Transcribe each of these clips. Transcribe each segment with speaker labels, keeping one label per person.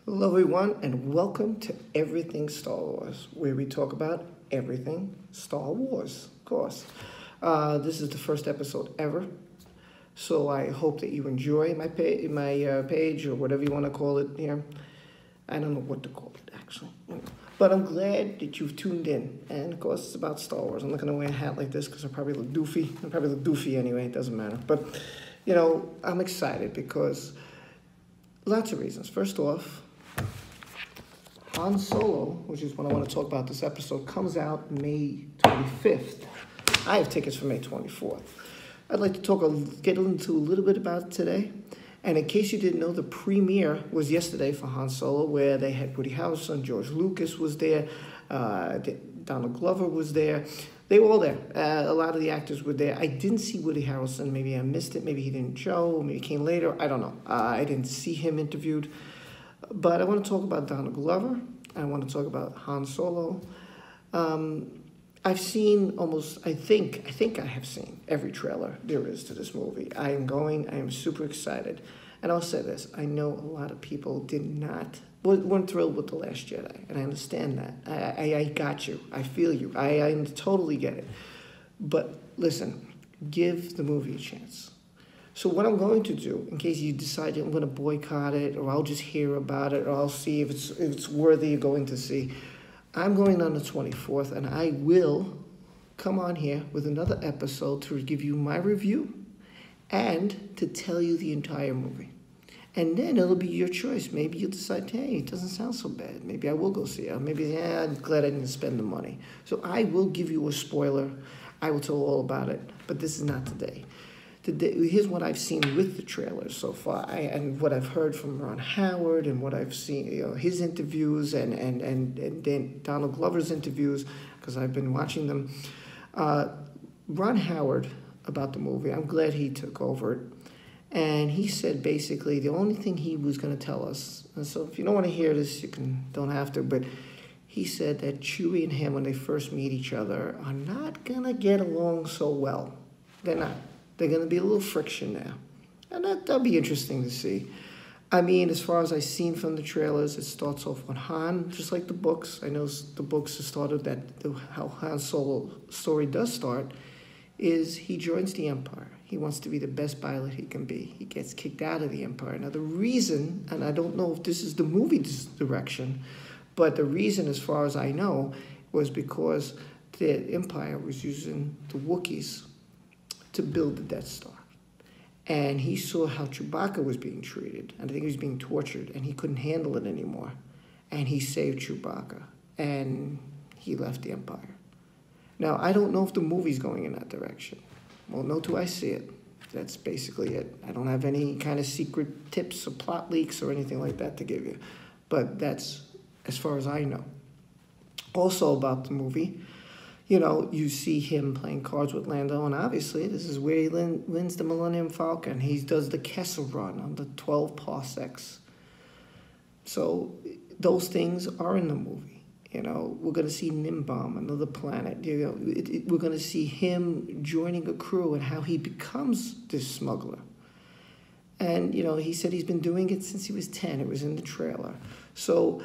Speaker 1: Hello, everyone, and welcome to Everything Star Wars, where we talk about everything Star Wars, of course. This is the first episode ever, so I hope that you enjoy my page or whatever you want to call it here. I don't know what to call it actually, but I'm glad that you've tuned in. And of course, it's about Star Wars. I'm not going to wear a hat like this because I probably look doofy. I probably look doofy anyway. It doesn't matter. But I'm excited because lots of reasons. First off, Han Solo, which is what I want to talk about this episode, comes out May 25th. I have tickets for May 24th. I'd like to get into a little bit about it today. And in case you didn't know, the premiere was yesterday for Han Solo, where they had Woody Harrelson, George Lucas was there, Donald Glover was there. They were all there. A lot of the actors were there. I didn't see Woody Harrelson. Maybe I missed it. Maybe he didn't show. Maybe he came later. I don't know. I didn't see him interviewed. But I want to talk about Donald Glover. I want to talk about Han Solo. I've seen I think I have seen every trailer there is to this movie. I am super excited. And I'll say this, I know a lot of people weren't thrilled with The Last Jedi, and I understand that. I got you. I feel you. I totally get it. But listen, give the movie a chance. So what I'm going to do, in case you decide I'm going to boycott it, or I'll just hear about it, or I'll see if it's worthy of going to see, I'm going on the 24th, and I will come on here with another episode to give you my review and to tell you the entire movie. And then it'll be your choice. Maybe you'll decide, hey, it doesn't sound so bad. Maybe I will go see it. Or maybe, I'm glad I didn't spend the money. So I will give you a spoiler. I will tell all about it, but this is not today. Here's what I've seen with the trailers so far, and what I've heard from Ron Howard, and what I've seen, his interviews, and then Donald Glover's interviews, because I've been watching them. Ron Howard, about the movie, I'm glad he took over it, and he said basically the only thing he was going to tell us, and so if you don't want to hear this, don't have to, but he said that Chewie and him, when they first meet each other, are not going to get along so well. They're not. There's going to be a little friction there. And that'll be interesting to see. I mean, as far as I've seen from the trailers, it starts off on Han, just like the books. I know the books have started how Han Solo story does start, is he joins the Empire. He wants to be the best pilot he can be. He gets kicked out of the Empire. Now, the reason, and I don't know if this is the movie's direction, but the reason, as far as I know, was because the Empire was using the Wookiees to build the Death Star. And he saw how Chewbacca was being treated, and I think he was being tortured, and he couldn't handle it anymore. And he saved Chewbacca, and he left the Empire. Now, I don't know if the movie's going in that direction. Well, no do I see it. That's basically it. I don't have any kind of secret tips or plot leaks or anything like that to give you. But that's as far as I know. Also about the movie, you see him playing cards with Lando, and obviously this is where he wins the Millennium Falcon. He does the Kessel Run on the 12 parsecs. So those things are in the movie. We're going to see Nimbam, another planet. We're going to see him joining a crew and how he becomes this smuggler. And, he said he's been doing it since he was 10. It was in the trailer. So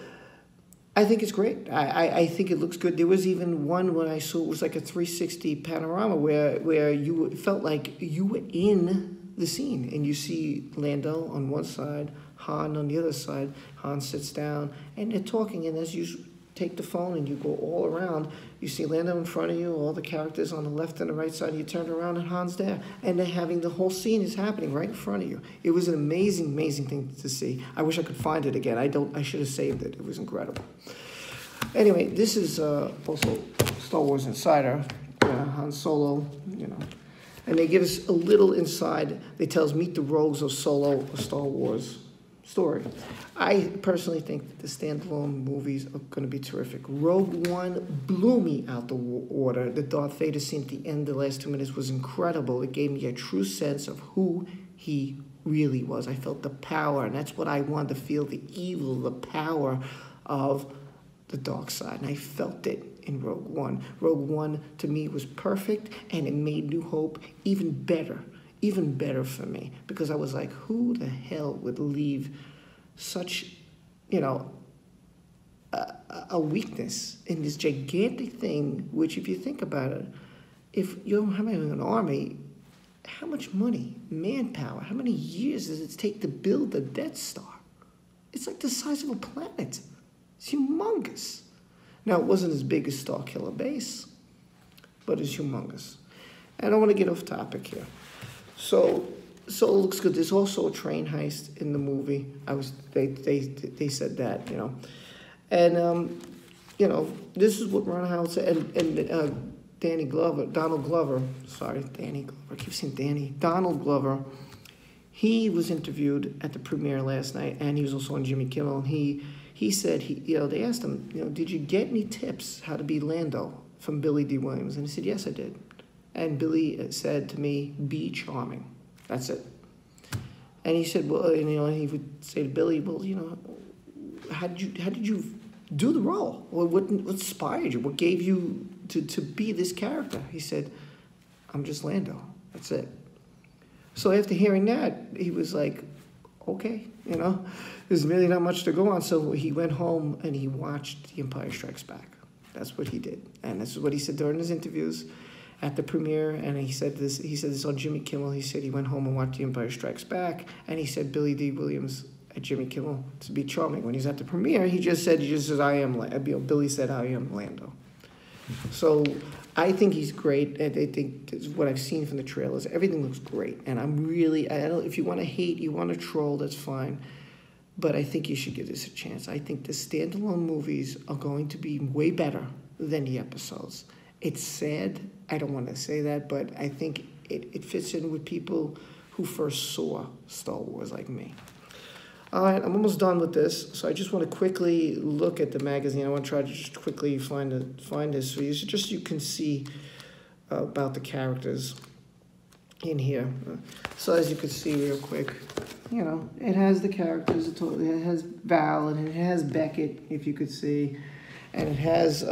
Speaker 1: I think it's great. I think it looks good. There was even one when I saw, it was like a 360 panorama where you felt like you were in the scene. And you see Lando on one side, Han on the other side. Han sits down, and they're talking. And as you take the phone and you go all around, you see Lando in front of you, all the characters on the left and the right side. And you turn around, and Han's there. And they're having the whole scene is happening right in front of you. It was an amazing, amazing thing to see. I wish I could find it again. I should have saved it. It was incredible. Anyway, this is also Star Wars Insider, Han Solo, And they give us a little inside. They tell us, meet the rogues of Solo, a Star Wars story. I personally think that the standalone movies are going to be terrific. Rogue One blew me out the water. The Darth Vader scene at the end, the last 2 minutes, was incredible. It gave me a true sense of who he really was. I felt the power, and that's what I wanted to feel, the evil, the power of the dark side. And I felt it in Rogue One. Rogue One, to me, was perfect, and it made New Hope even better for me, because I was like, who the hell would leave such you know, a weakness in this gigantic thing, which if you think about it, if you're having an army, how much money, manpower, how many years does it take to build the Death Star? It's like the size of a planet. It's humongous. Now, it wasn't as big as Starkiller Base, but it's humongous. I don't want to get off topic here. So it looks good. There's also a train heist in the movie. They said that, you know. And, you know, this is what Ron Howard said. And Donald Glover, I keep saying Danny. Donald Glover, he was interviewed at the premiere last night, and he was also on Jimmy Kimmel. And he said, they asked him, did you get any tips how to be Lando from Billy D. Williams? And he said, yes, I did. And Billy said to me, be charming. That's it. And he said, well, he would say to Billy, well, how did you do the role? What inspired you? What gave you to be this character? He said, I'm just Lando. That's it. So after hearing that, he was like, okay, there's really not much to go on. So he went home and he watched The Empire Strikes Back. That's what he did. And this is what he said during his interviews at the premiere. And he said this on Jimmy Kimmel. He said he went home and watched The Empire Strikes Back. And he said Billy D. Williams at Jimmy Kimmel to be charming. When he's at the premiere, he just says, Billy said, I am Lando. So I think he's great. I think what I've seen from the trailers, everything looks great. And if you want to hate, you want to troll, that's fine. But I think you should give this a chance. I think the standalone movies are going to be way better than the episodes. It's sad. I don't want to say that, but I think it fits in with people who first saw Star Wars like me. All right, I'm almost done with this, so I just want to quickly look at the magazine. I want to try to just quickly find this for you, so just you can see about the characters in here. So as you can see real quick, it has the characters. It has Val, and it has Beckett, if you could see, and it has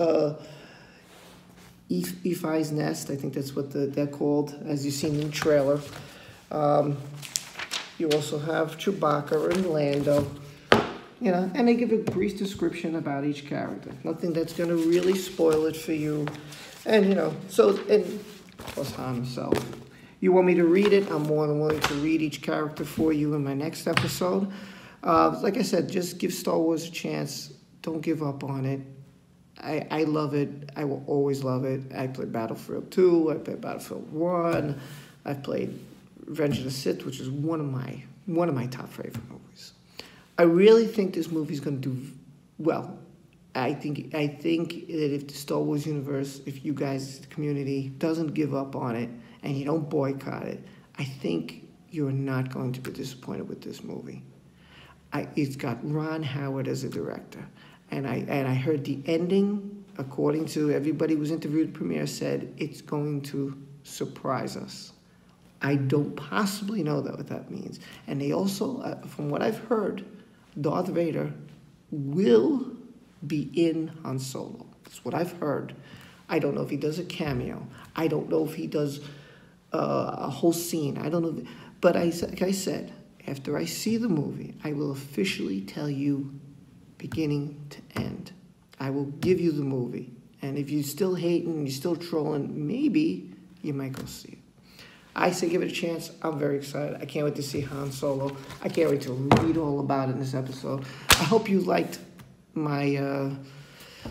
Speaker 1: Ephi's Nest. I think that's what they're called, as you've seen in the trailer. You also have Chewbacca and Lando, and they give a brief description about each character. Nothing that's going to really spoil it for you. And, plus Han himself. You want me to read it? I'm more than willing to read each character for you in my next episode. Like I said, just give Star Wars a chance. Don't give up on it. I love it. I will always love it. I played Battlefield 2. I played Battlefield 1. I've played Revenge of the Sith, which is one of my top favorite movies. I really think this movie's going to do well. I think that if the Star Wars universe, if you guys, the community, doesn't give up on it and you don't boycott it, I think you're not going to be disappointed with this movie. It's got Ron Howard as a director, and I heard the ending, according to everybody who was interviewed at the premiere, said it's going to surprise us. I don't possibly know what that means. And they also, from what I've heard, Darth Vader will be in Han Solo. That's what I've heard. I don't know if he does a cameo. I don't know if he does a whole scene. I don't know. But like I said, after I see the movie, I will officially tell you beginning to end. I will give you the movie. And if you're still hating, you're still trolling, maybe you might go see it. I say give it a chance. I'm very excited. I can't wait to see Han Solo. I can't wait to read all about it in this episode. I hope you liked my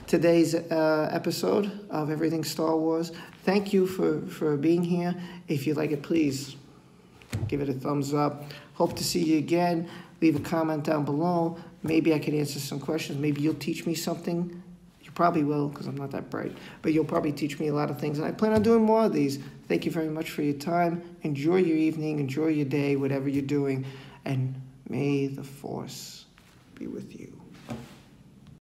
Speaker 1: today's episode of Everything Star Wars. Thank you for being here. If you like it, please give it a thumbs up. Hope to see you again. Leave a comment down below. Maybe I can answer some questions. Maybe you'll teach me something. You probably will, because I'm not that bright. But you'll probably teach me a lot of things. And I plan on doing more of these. Thank you very much for your time. Enjoy your evening. Enjoy your day, whatever you're doing. And may the Force be with you.